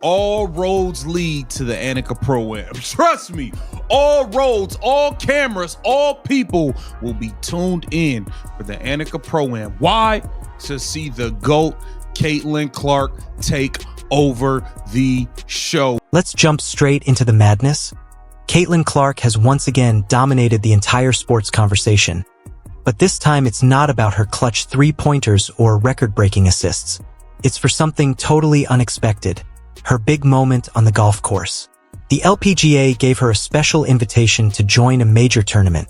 All roads lead to the Wnba Pro-Am. Trust me, all roads, all cameras, all people will be tuned in for the Wnba Pro-Am. Why? To see the GOAT, Caitlin Clark, take over the show. Let's jump straight into the madness. Caitlin Clark has once again dominated the entire sports conversation. But this time it's not about her clutch three-pointers or record-breaking assists. It's for something totally unexpected. Her big moment on the golf course. The LPGA gave her a special invitation to join a major tournament.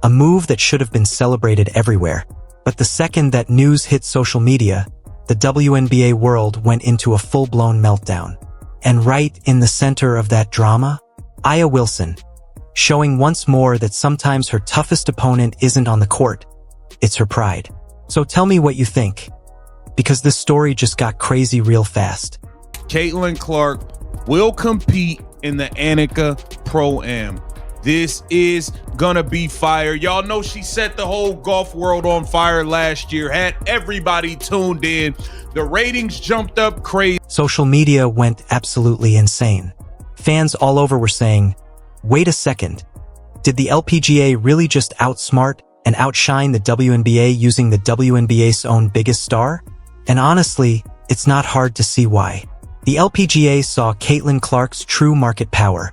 A move that should have been celebrated everywhere. But the second that news hit social media, the WNBA world went into a full-blown meltdown. And right in the center of that drama, Aya Wilson, showing once more that sometimes her toughest opponent isn't on the court, it's her pride. So tell me what you think, because this story just got crazy real fast. Caitlin Clark will compete in the Wnba Pro-Am. This is gonna be fire. Y'all know she set the whole golf world on fire last year, had everybody tuned in. The ratings jumped up crazy. Social media went absolutely insane. Fans all over were saying, wait a second, did the LPGA really just outsmart and outshine the WNBA using the WNBA's own biggest star? And honestly, it's not hard to see why. The LPGA saw Caitlin Clark's true market power,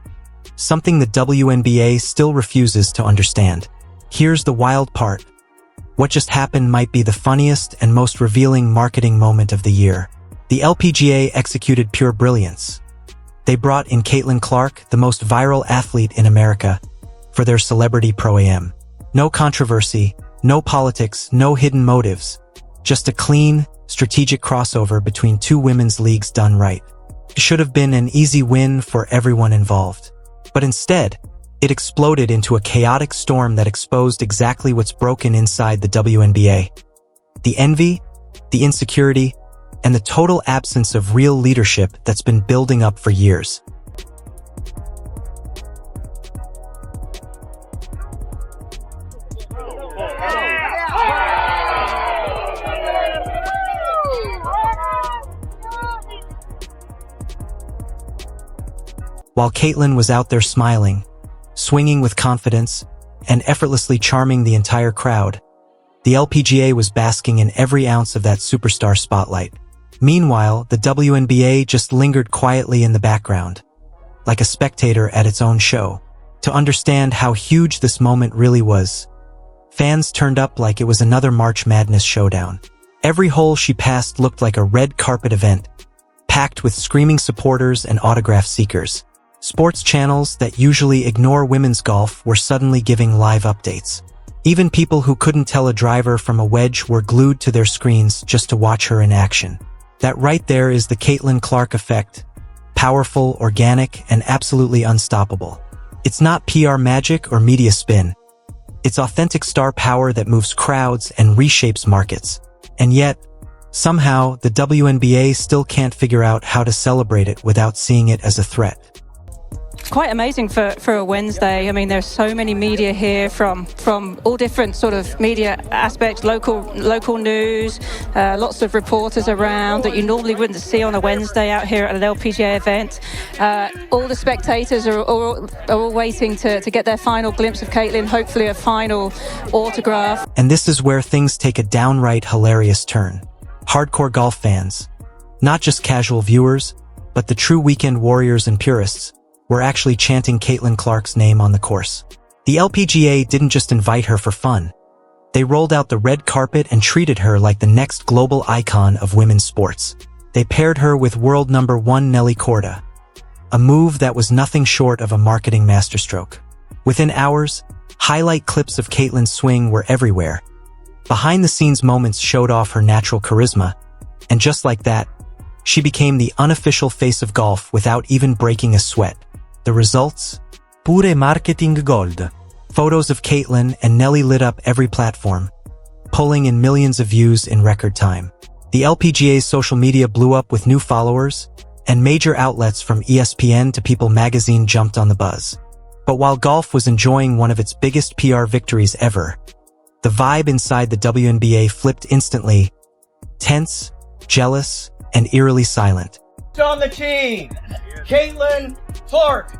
something the WNBA still refuses to understand. Here's the wild part. What just happened might be the funniest and most revealing marketing moment of the year. The LPGA executed pure brilliance. They brought in Caitlin Clark, the most viral athlete in America, for their Celebrity Pro-Am. No controversy, no politics, no hidden motives. Just a clean, strategic crossover between two women's leagues done right. It should have been an easy win for everyone involved. But instead, it exploded into a chaotic storm that exposed exactly what's broken inside the WNBA. The envy, the insecurity, and the total absence of real leadership that's been building up for years. While Caitlin was out there smiling, swinging with confidence, and effortlessly charming the entire crowd, the LPGA was basking in every ounce of that superstar spotlight. Meanwhile, the WNBA just lingered quietly in the background, like a spectator at its own show. To understand how huge this moment really was, fans turned up like it was another March Madness showdown. Every hole she passed looked like a red carpet event, packed with screaming supporters and autograph seekers. Sports channels that usually ignore women's golf were suddenly giving live updates. Even people who couldn't tell a driver from a wedge were glued to their screens just to watch her in action. That right there is the Caitlin Clark effect. Powerful, organic, and absolutely unstoppable. It's not PR magic or media spin. It's authentic star power that moves crowds and reshapes markets. And yet, somehow, the WNBA still can't figure out how to celebrate it without seeing it as a threat. It's quite amazing for a Wednesday. I mean, there's so many media here from all different sort of media aspects, local news, lots of reporters around that you normally wouldn't see on a Wednesday out here at an LPGA event. All the spectators are all waiting to get their final glimpse of Caitlin, hopefully a final autograph. And this is where things take a downright hilarious turn. Hardcore golf fans, not just casual viewers, but the true weekend warriors and purists, were actually chanting Caitlin Clark's name on the course. The LPGA didn't just invite her for fun. They rolled out the red carpet and treated her like the next global icon of women's sports. They paired her with world number 1 Nelly Korda, a move that was nothing short of a marketing masterstroke. Within hours, highlight clips of Caitlin's swing were everywhere. Behind-the-scenes moments showed off her natural charisma, and just like that, she became the unofficial face of golf without even breaking a sweat. The results? Pure marketing gold. Photos of Caitlin and Nelly lit up every platform, pulling in millions of views in record time. The LPGA's social media blew up with new followers, and major outlets from ESPN to People magazine jumped on the buzz. But while golf was enjoying one of its biggest PR victories ever, the vibe inside the WNBA flipped instantly, tense, jealous, and eerily silent. On the team, Caitlin Clark.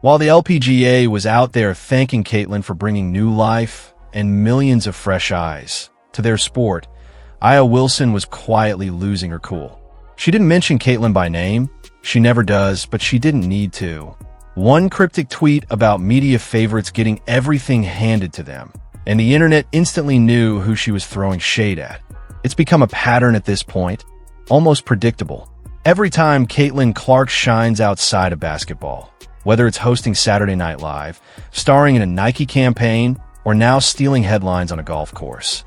While the LPGA was out there thanking Caitlin for bringing new life and millions of fresh eyes to their sport, Aya Wilson was quietly losing her cool. She didn't mention Caitlin by name. She never does, but she didn't need to. One cryptic tweet about media favorites getting everything handed to them, and the internet instantly knew who she was throwing shade at. It's become a pattern at this point, almost predictable. Every time Caitlin Clark shines outside of basketball, whether it's hosting Saturday Night Live, starring in a Nike campaign, or now stealing headlines on a golf course,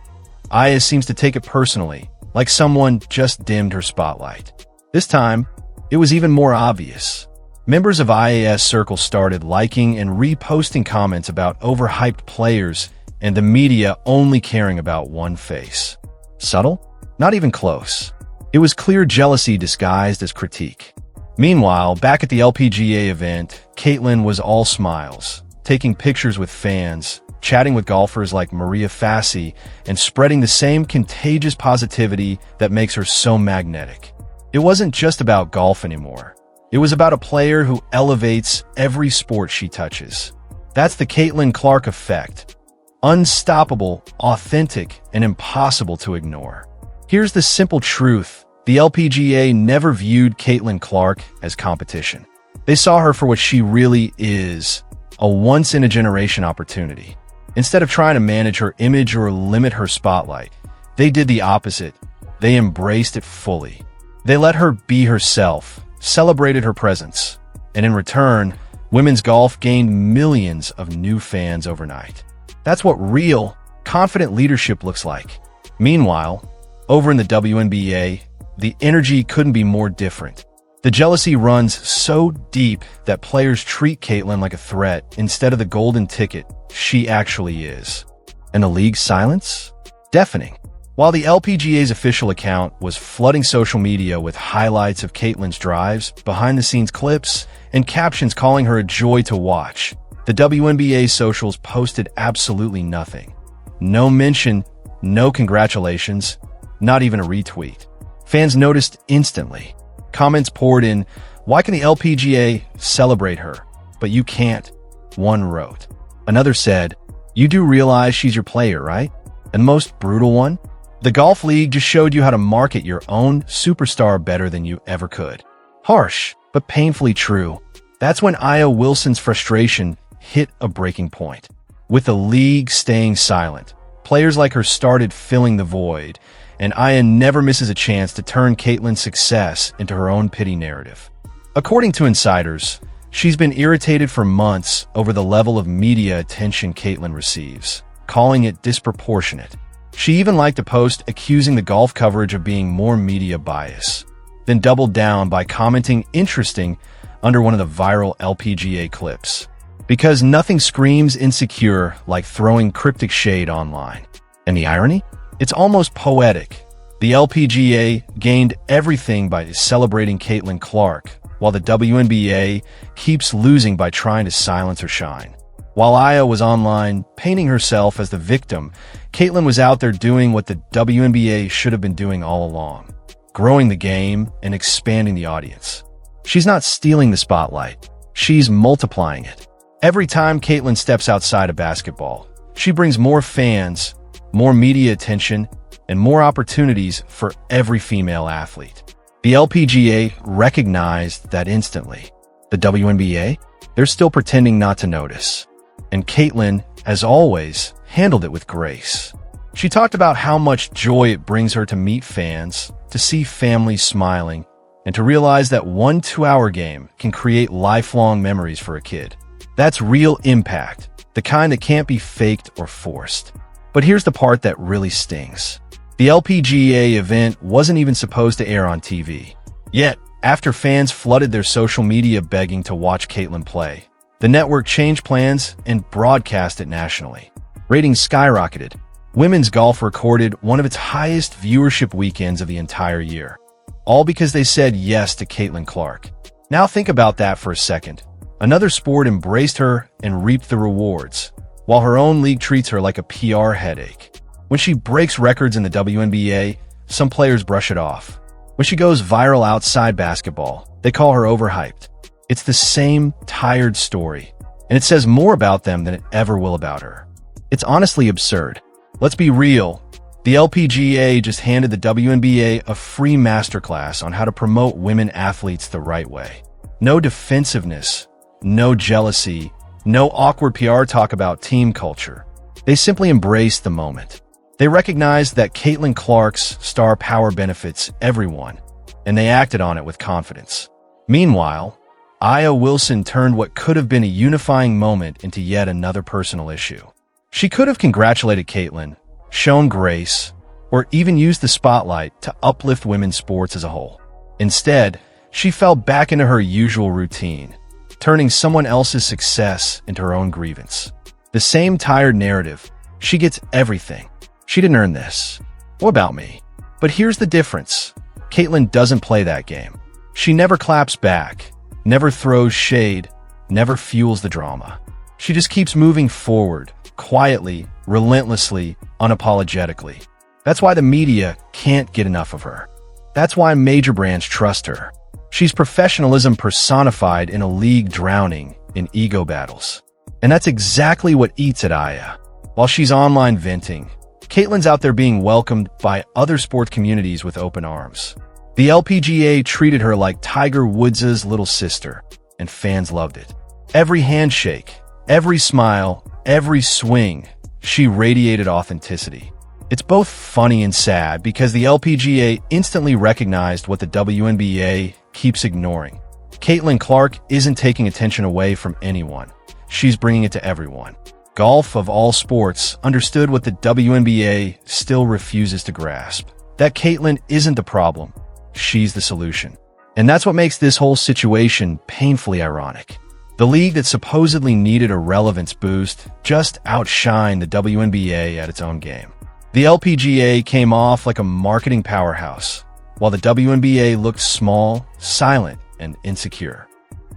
Aya seems to take it personally, like someone just dimmed her spotlight. This time, it was even more obvious. Members of IAS Circle started liking and reposting comments about overhyped players and the media only caring about one face. Subtle? Not even close. It was clear jealousy disguised as critique. Meanwhile, back at the LPGA event, Caitlin was all smiles, taking pictures with fans, chatting with golfers like Maria Fassi, and spreading the same contagious positivity that makes her so magnetic. It wasn't just about golf anymore. It was about a player who elevates every sport she touches. That's the Caitlin Clark effect. Unstoppable, authentic, and impossible to ignore. Here's the simple truth. The LPGA never viewed Caitlin Clark as competition. They saw her for what she really is, a once-in-a-generation opportunity. Instead of trying to manage her image or limit her spotlight, they did the opposite. They embraced it fully. They let her be herself, celebrated her presence, and in return, women's golf gained millions of new fans overnight. That's what real, confident leadership looks like. Meanwhile, over in the WNBA, the energy couldn't be more different. The jealousy runs so deep that players treat Caitlin like a threat instead of the golden ticket she actually is. And the league's silence? Deafening. While the LPGA's official account was flooding social media with highlights of Caitlin's drives, behind-the-scenes clips, and captions calling her a joy to watch, the WNBA socials posted absolutely nothing. No mention, no congratulations, not even a retweet. Fans noticed instantly. Comments poured in, "Why can the LPGA celebrate her, but you can't?" One wrote. Another said, "You do realize she's your player, right?" And most brutal one, "The golf league just showed you how to market your own superstar better than you ever could." Harsh, but painfully true. That's when Aya Wilson's frustration hit a breaking point. With the league staying silent, players like her started filling the void, and Aya never misses a chance to turn Caitlin's success into her own pity narrative. According to insiders, she's been irritated for months over the level of media attention Caitlin receives, calling it disproportionate. She even liked to post accusing the golf coverage of being more media bias, then doubled down by commenting interesting under one of the viral LPGA clips. Because nothing screams insecure like throwing cryptic shade online. And the irony? It's almost poetic. The LPGA gained everything by celebrating Caitlin Clark, while the WNBA keeps losing by trying to silence her shine. While Aya was online painting herself as the victim, Caitlin was out there doing what the WNBA should have been doing all along, growing the game and expanding the audience. She's not stealing the spotlight, she's multiplying it. Every time Caitlin steps outside of basketball, she brings more fans, more media attention, and more opportunities for every female athlete. The LPGA recognized that instantly. The WNBA? They're still pretending not to notice. And Caitlin, as always, handled it with grace. She talked about how much joy it brings her to meet fans, to see families smiling, and to realize that one 2-hour game can create lifelong memories for a kid. That's real impact, the kind that can't be faked or forced. But here's the part that really stings. The LPGA event wasn't even supposed to air on TV. Yet, after fans flooded their social media begging to watch Caitlin play, The network changed plans and broadcast it nationally. Ratings skyrocketed. Women's golf recorded one of its highest viewership weekends of the entire year. All because they said yes to Caitlin Clark. Now think about that for a second. Another sport embraced her and reaped the rewards, while her own league treats her like a PR headache. When she breaks records in the WNBA, some players brush it off. When she goes viral outside basketball, they call her overhyped. It's the same tired story, and it says more about them than it ever will about her. It's honestly absurd. Let's be real. The LPGA just handed the WNBA a free masterclass on how to promote women athletes the right way. No defensiveness, no jealousy, no awkward PR talk about team culture. They simply embraced the moment. They recognized that Caitlin Clark's star power benefits everyone, and they acted on it with confidence. Meanwhile, Aya Wilson turned what could have been a unifying moment into yet another personal issue. She could have congratulated Caitlin, shown grace, or even used the spotlight to uplift women's sports as a whole. Instead, she fell back into her usual routine, turning someone else's success into her own grievance. The same tired narrative. She gets everything. She didn't earn this. What about me? But here's the difference. Caitlin doesn't play that game. She never claps back, never throws shade, never fuels the drama. She just keeps moving forward, quietly, relentlessly, unapologetically. That's why the media can't get enough of her. That's why major brands trust her. She's professionalism personified in a league drowning in ego battles. And that's exactly what eats at Aya. While she's online venting, Caitlin's out there being welcomed by other sports communities with open arms. The LPGA treated her like Tiger Woods' little sister, and fans loved it. Every handshake, every smile, every swing, she radiated authenticity. It's both funny and sad because the LPGA instantly recognized what the WNBA keeps ignoring. Caitlin Clark isn't taking attention away from anyone. She's bringing it to everyone. Golf, of all sports, understood what the WNBA still refuses to grasp. That Caitlin isn't the problem. She's the solution. And that's what makes this whole situation painfully ironic. The league that supposedly needed a relevance boost just outshined the WNBA at its own game. The LPGA came off like a marketing powerhouse, while the WNBA looked small, silent, and insecure.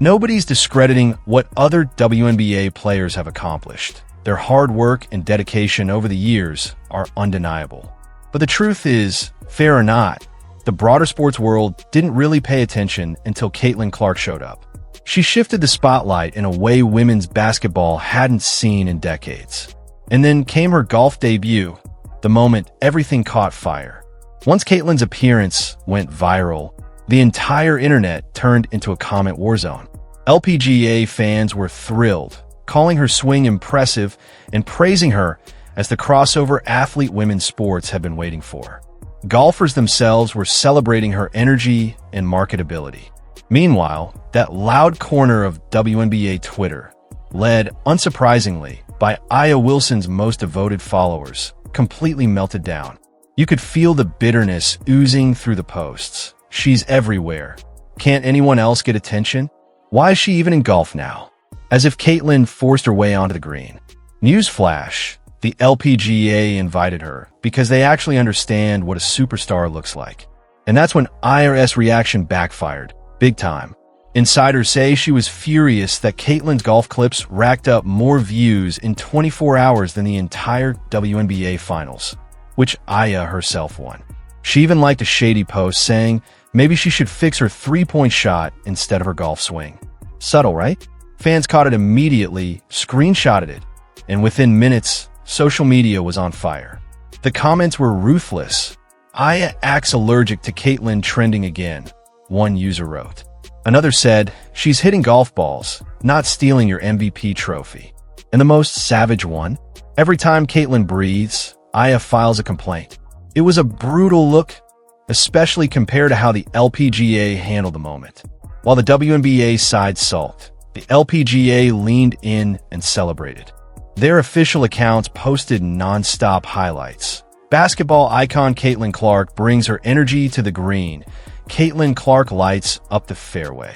Nobody's discrediting what other WNBA players have accomplished. Their hard work and dedication over the years are undeniable. But the truth is, fair or not, the broader sports world didn't really pay attention until Caitlin Clark showed up. She shifted the spotlight in a way women's basketball hadn't seen in decades. And then came her golf debut, the moment everything caught fire. Once Caitlin's appearance went viral, the entire internet turned into a comment war zone. LPGA fans were thrilled, calling her swing impressive and praising her as the crossover athlete women's sports have been waiting for. Golfers themselves were celebrating her energy and marketability. Meanwhile, that loud corner of WNBA Twitter, led, unsurprisingly, by Aya Wilson's most devoted followers, completely melted down. You could feel the bitterness oozing through the posts. She's everywhere. Can't anyone else get attention? Why is she even in golf now? As if Caitlin forced her way onto the green. Newsflash, the LPGA invited her because they actually understand what a superstar looks like. And that's when Aya's reaction backfired, big time. Insiders say she was furious that Caitlin's golf clips racked up more views in 24 hours than the entire WNBA finals, which Aya herself won. She even liked a shady post saying maybe she should fix her three-point shot instead of her golf swing. Subtle, right? Fans caught it immediately, screenshotted it, and within minutes, social media was on fire. The comments were ruthless. Aya acts allergic to Caitlin trending again, one user wrote. Another said, she's hitting golf balls, not stealing your MVP trophy. And the most savage one? Every time Caitlin breathes, Aya files a complaint. It was a brutal look, especially compared to how the LPGA handled the moment. While the WNBA side sulked, the LPGA leaned in and celebrated. Their official accounts posted non-stop highlights. Basketball icon Caitlin Clark brings her energy to the green. Caitlin Clark lights up the fairway.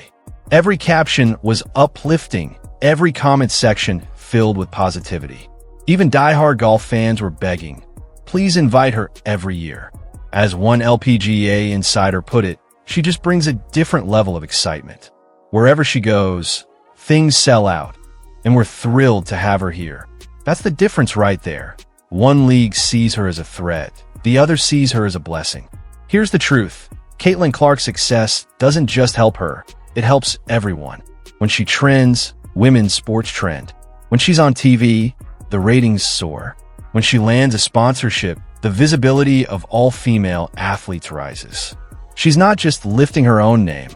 Every caption was uplifting. every comment section filled with positivity. Even die-hard golf fans were begging, please invite her every year. As one LPGA insider put it, she just brings a different level of excitement. Wherever she goes, things sell out, and we're thrilled to have her here. That's the difference right there. One league sees her as a threat, the other sees her as a blessing. Here's the truth. Caitlin Clark's success doesn't just help her, it helps everyone. When she trends, women's sports trend. When she's on TV, the ratings soar. When she lands a sponsorship, the visibility of all female athletes rises. She's not just lifting her own name,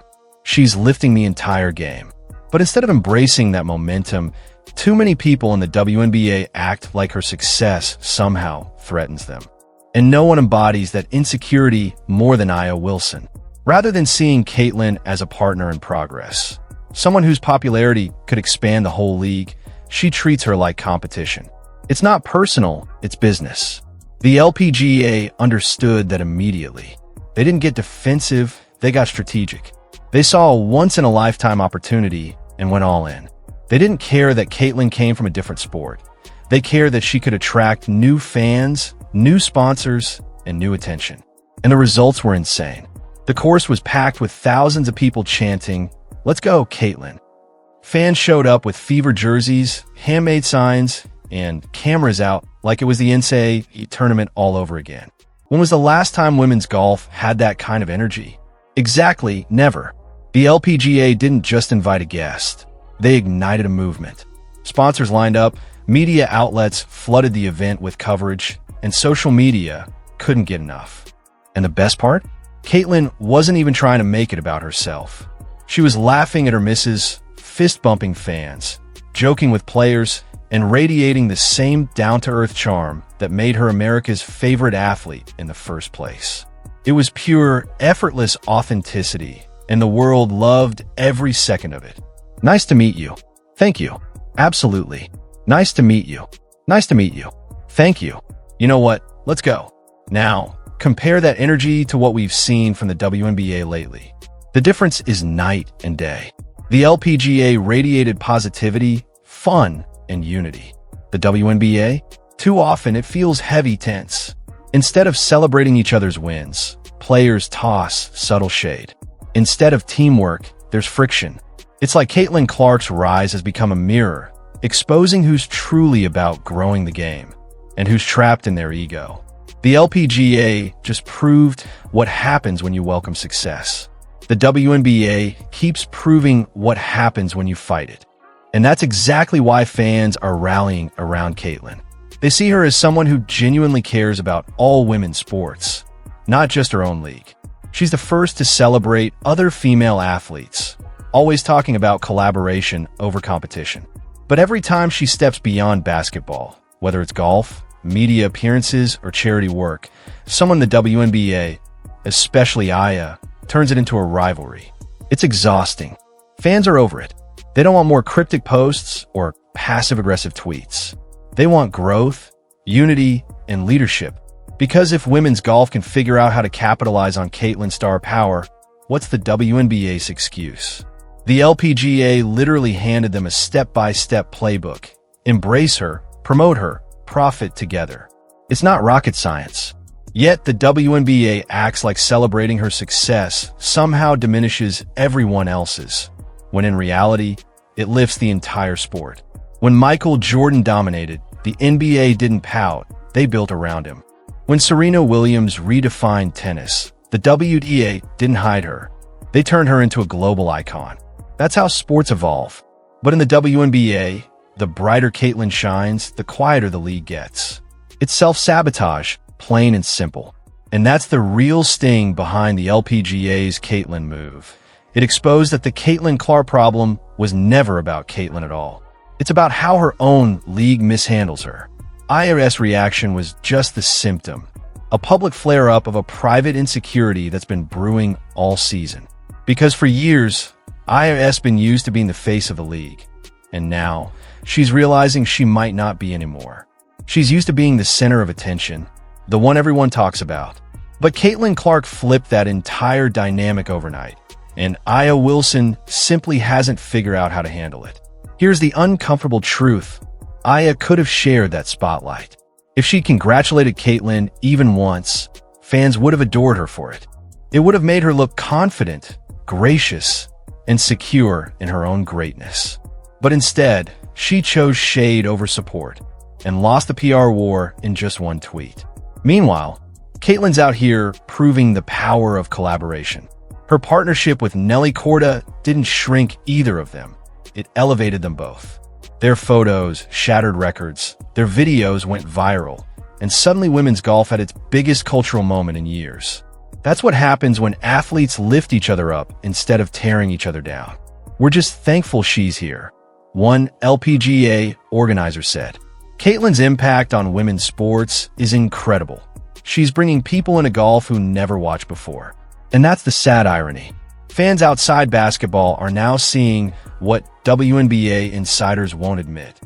she's lifting the entire game. But instead of embracing that momentum, too many people in the WNBA act like her success somehow threatens them. And no one embodies that insecurity more than Aya Wilson. Rather than seeing Caitlin as a partner in progress, someone whose popularity could expand the whole league, she treats her like competition. It's not personal, it's business. The LPGA understood that immediately. They didn't get defensive, they got strategic. They saw a once-in-a-lifetime opportunity and went all in. They didn't care that Caitlin came from a different sport. They cared that she could attract new fans, new sponsors, and new attention. And the results were insane. The course was packed with thousands of people chanting, "Let's go, Caitlin." Fans showed up with fever jerseys, handmade signs, and cameras out like it was the NCAA tournament all over again. When was the last time women's golf had that kind of energy? Exactly, never. The LPGA didn't just invite a guest. They ignited a movement. Sponsors lined up, media outlets flooded the event with coverage, and social media couldn't get enough. And the best part? Caitlin wasn't even trying to make it about herself. She was laughing at her misses, fist-bumping fans, joking with players, and radiating the same down-to-earth charm that made her America's favorite athlete in the first place. It was pure, effortless authenticity, and the world loved every second of it. Nice to meet you. Thank you. Absolutely. Nice to meet you. Nice to meet you. Thank you. You know what? Let's go. Now, compare that energy to what we've seen from the WNBA lately. The difference is night and day. The LPGA radiated positivity, fun, and unity. The WNBA? Too often it feels heavy tense. Instead of celebrating each other's wins, players toss subtle shade. Instead of teamwork, there's friction. It's like Caitlin Clark's rise has become a mirror, exposing who's truly about growing the game and who's trapped in their ego. The LPGA just proved what happens when you welcome success. The WNBA keeps proving what happens when you fight it. And that's exactly why fans are rallying around Caitlin. They see her as someone who genuinely cares about all women's sports, not just her own league. She's the first to celebrate other female athletes, always talking about collaboration over competition. But every time she steps beyond basketball, whether it's golf, media appearances, or charity work, someone in the WNBA, especially Aya, turns it into a rivalry. It's exhausting. Fans are over it. They don't want more cryptic posts or passive-aggressive tweets. They want growth, unity, and leadership. Because if women's golf can figure out how to capitalize on Caitlin's star power, what's the WNBA's excuse? The LPGA literally handed them a step-by-step playbook. Embrace her, promote her, profit together. It's not rocket science. Yet the WNBA acts like celebrating her success somehow diminishes everyone else's, when in reality, it lifts the entire sport. When Michael Jordan dominated, the NBA didn't pout, they built around him. When Serena Williams redefined tennis, the WTA didn't hide her. They turned her into a global icon. That's how sports evolve. But in the WNBA, the brighter Caitlin shines, the quieter the league gets. It's self-sabotage, plain and simple. And that's the real sting behind the LPGA's Caitlin move. It exposed that the Caitlin Clark problem was never about Caitlin at all. It's about how her own league mishandles her. IRS reaction was just the symptom, a public flare-up of a private insecurity that's been brewing all season. Because for years, IRS been used to being the face of the league. And now, she's realizing she might not be anymore. She's used to being the center of attention, the one everyone talks about. But Caitlin Clark flipped that entire dynamic overnight, and Aya Wilson simply hasn't figured out how to handle it. Here's the uncomfortable truth. Aya could have shared that spotlight. If she congratulated Caitlyn even once, fans would have adored her for it. It would have made her look confident, gracious, and secure in her own greatness. But instead, she chose shade over support and lost the PR war in just one tweet. Meanwhile, Caitlyn's out here proving the power of collaboration. Her partnership with Nelly Korda didn't shrink either of them. It elevated them both. Their photos shattered records, their videos went viral, and suddenly women's golf had its biggest cultural moment in years. That's what happens when athletes lift each other up instead of tearing each other down. We're just thankful she's here, one LPGA organizer said. Caitlyn's impact on women's sports is incredible. She's bringing people into golf who never watched before. And that's the sad irony. Fans outside basketball are now seeing what WNBA insiders won't admit.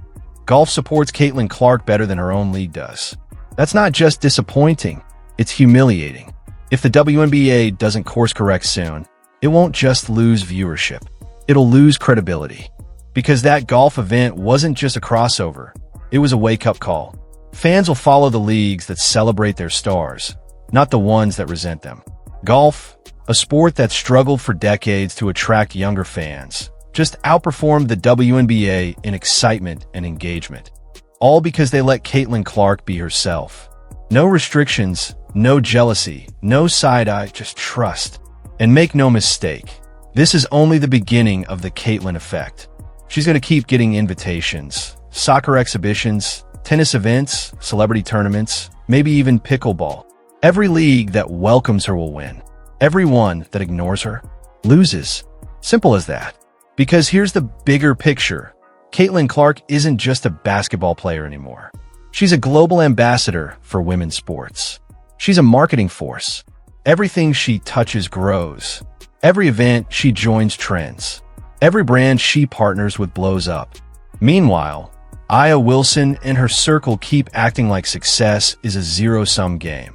Golf supports Caitlyn Clark better than her own league does. That's not just disappointing, it's humiliating. If the WNBA doesn't course correct soon, it won't just lose viewership. It'll lose credibility. Because that golf event wasn't just a crossover, it was a wake-up call. Fans will follow the leagues that celebrate their stars, not the ones that resent them. Golf, a sport that struggled for decades to attract younger fans, just outperformed the WNBA in excitement and engagement. All because they let Caitlyn Clark be herself. No restrictions, no jealousy, no side-eye, just trust. And make no mistake, this is only the beginning of the Caitlyn effect. She's going to keep getting invitations, soccer exhibitions, tennis events, celebrity tournaments, maybe even pickleball. Every league that welcomes her will win. Every one that ignores her loses. Simple as that. Because here's the bigger picture. Caitlyn Clark isn't just a basketball player anymore. She's a global ambassador for women's sports. She's a marketing force. Everything she touches grows. Every event she joins trends. Every brand she partners with blows up. Meanwhile, Aya Wilson and her circle keep acting like success is a zero-sum game,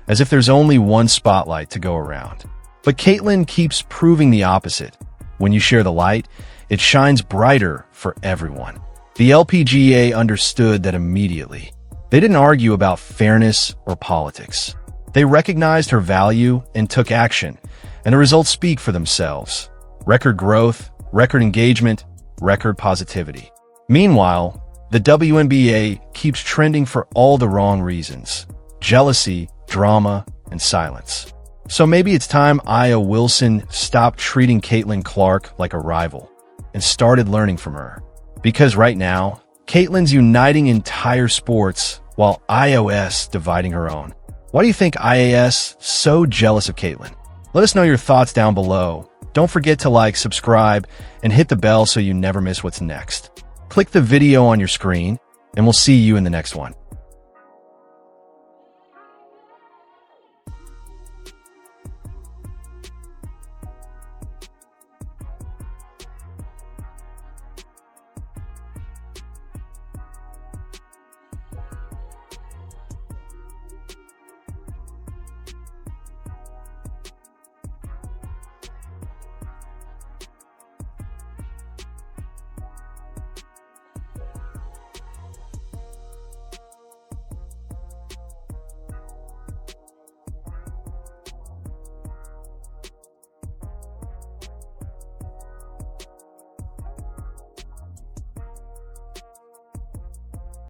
as if there's only one spotlight to go around. But Caitlyn keeps proving the opposite. When you share the light, it shines brighter for everyone. The LPGA understood that immediately. They didn't argue about fairness or politics. They recognized her value and took action, and the results speak for themselves. Record growth, record engagement, record positivity. Meanwhile, the WNBA keeps trending for all the wrong reasons: jealousy, drama, and silence. So maybe it's time Aya Wilson stopped treating Caitlyn Clark like a rival and started learning from her. Because right now, Caitlyn's uniting entire sports while iOS dividing her own. Why do you think IAS so jealous of Caitlyn? Let us know your thoughts down below. Don't forget to like, subscribe, and hit the bell so you never miss what's next. Click the video on your screen, and we'll see you in the next one.